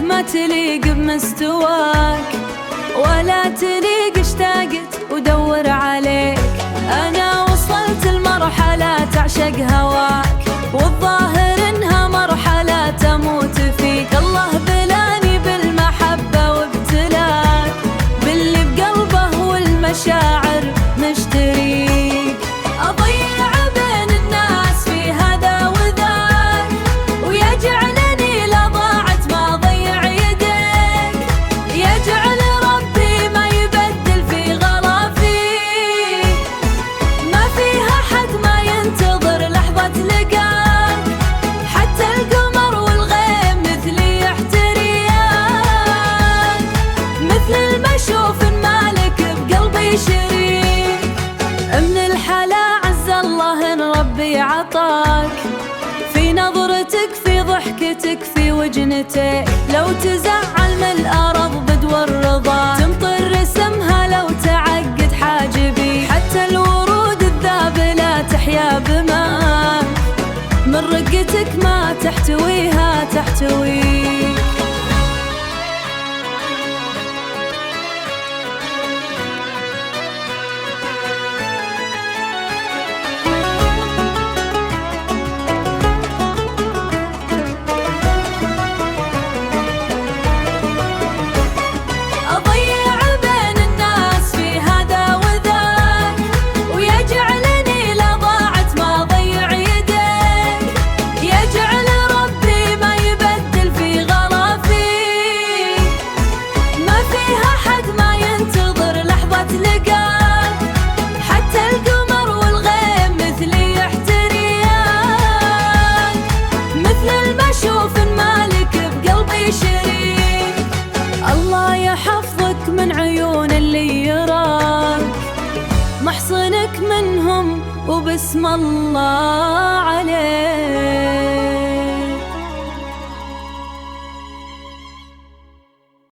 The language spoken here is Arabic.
ما تليق بمستواك ولا تليق، اشتاقت ودور عليك. أنا وصلت لمرحلة تعشق هواك، والظاهر إنها مرحلة تموت فيك. الله بلاني بالمحبة وابتلاك، باللي بقلبه والمشاعر مشتريك. أضيع بين الناس في هذا وذاك، ويجعلني لا ضاعت ما ضيع يديك. يجعل ربي ما يبدل في غلا فيك، ما فيها حد ما ينتظر لحظة لقاك. حتى القمر والغيم مثلي يحترياك، مثل المشوف مالك بقلبي شريك. من الحلا عز الله إن ربي عطاك، في نظرتك في ضحكتك في وجنتك. لو تزعل من الأرض بدوى الرضا، تمطر رسمها لو تعقد حاجبي. حتى الورود الذابلة تحيا بماء، من رقتك ما تحتويها تحتويك. الله يحفظك من عيون اللي يراك، محصنك منهم وبسم الله عليك.